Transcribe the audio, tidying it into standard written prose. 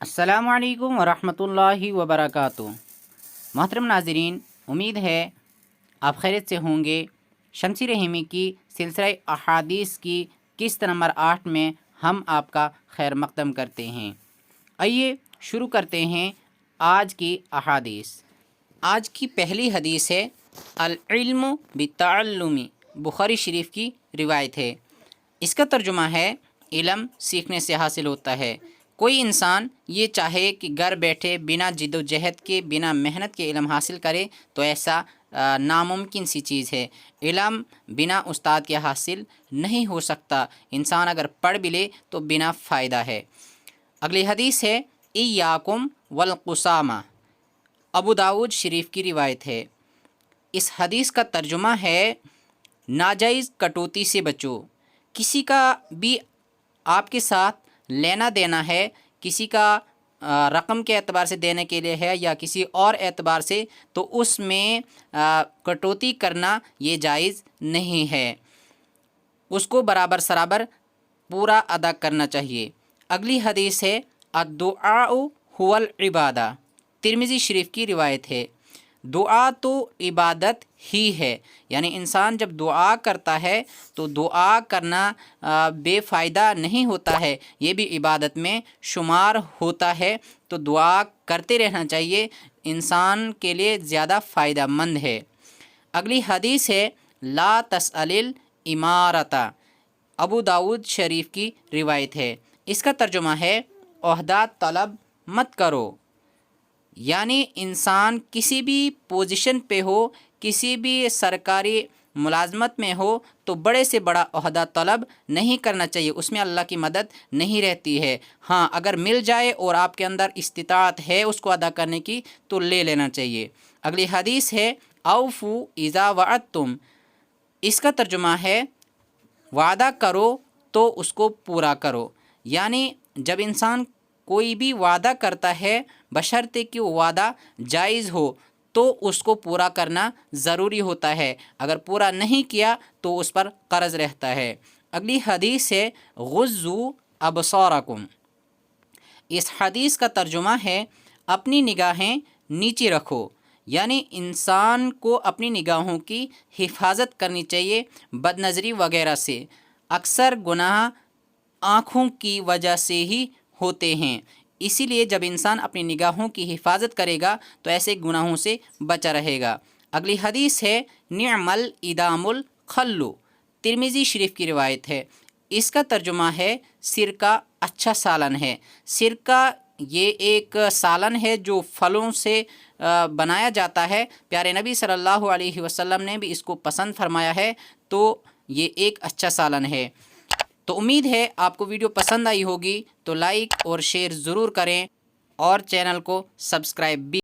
अस्सलामु अलैकुम वरहमतुल्लाहि वबरकातुहू। मोहतरम नाज़रीन, उम्मीद है आप खैरियत से होंगे। शमसी रहीमी की सिलसिला अहादीस की किस्त नंबर 8 में हम आपका खैर मक़दम करते हैं। आइए शुरू करते हैं आज की अहादीस। आज की पहली हदीस है अल इल्मु बित्तअल्लुमी, बुखारी शरीफ की रिवायत है। इसका तर्जुमा है इल्म सीखने से हासिल होता है। कोई इंसान ये चाहे कि घर बैठे बिना जिद्दोजहद के, बिना मेहनत के इल्म हासिल करे तो ऐसा नामुमकिन सी चीज़ है। इल्म बिना उस्ताद के हासिल नहीं हो सकता। इंसान अगर पढ़ भी ले तो बिना फ़ायदा है। अगली हदीस है इय्याकुम वल कुसामा, अबू दाऊद शरीफ की रिवायत है। इस हदीस का तर्जुमा है नाजायज़ कटौती से बचो। किसी का भी आपके साथ लेना देना है, किसी का रकम के एतबार से देने के लिए है या किसी और एतबार से, तो उसमें कटौती करना ये जायज़ नहीं है। उसको बराबर सराबर पूरा अदा करना चाहिए। अगली हदीस है अद्दुआउ हुवल इबादा, तिरमिज़ी शरीफ की रिवायत है। दुआ तो इबादत ही है, यानी इंसान जब दुआ करता है तो दुआ करना बेफ़ायदा नहीं होता है, ये भी इबादत में शुमार होता है। तो दुआ करते रहना चाहिए, इंसान के लिए ज़्यादा फ़ायदा मंद है। अगली हदीस है ला तसअलिल इमारता, अबू दाऊद शरीफ की रिवायत है। इसका तर्जुमा है ओहदा तलब मत करो, यानी इंसान किसी भी पोजीशन पे हो, किसी भी सरकारी मुलाजमत में हो तो बड़े से बड़ा ओहदा तलब नहीं करना चाहिए, उसमें अल्लाह की मदद नहीं रहती है। हाँ, अगर मिल जाए और आपके अंदर इस्तिताअत है उसको अदा करने की तो ले लेना चाहिए। अगली हदीस है औफू इज़ा वअदतुम, इसका तर्जुमा है वादा करो तो उसको पूरा करो, यानी जब इंसान कोई भी वादा करता है बशर्ते कि वो वादा जायज़ हो तो उसको पूरा करना ज़रूरी होता है। अगर पूरा नहीं किया तो उस पर कर्ज़ रहता है। अगली हदीस है गुज़्ज़ू अबसारकुम, इस हदीस का तर्जुमा है अपनी निगाहें नीचे रखो, यानी इंसान को अपनी निगाहों की हिफाजत करनी चाहिए बदनज़री वगैरह से। अक्सर गुनाह आँखों की वजह से ही होते हैं, इसीलिए जब इंसान अपनी निगाहों की हिफाजत करेगा तो ऐसे गुनाहों से बचा रहेगा। अगली हदीस है निअमल इदामुल खल्लु, तिरमिज़ी शरीफ की रिवायत है। इसका तर्जुमा है सिरका अच्छा सालन है। सिरका ये एक सालन है जो फलों से बनाया जाता है। प्यारे नबी सल्लल्लाहु अलैहि वसल्लम ने भी इसको पसंद फरमाया है, तो ये एक अच्छा सालन है। तो उम्मीद है आपको वीडियो पसंद आई होगी, तो लाइक और शेयर ज़रूर करें और चैनल को सब्सक्राइब भी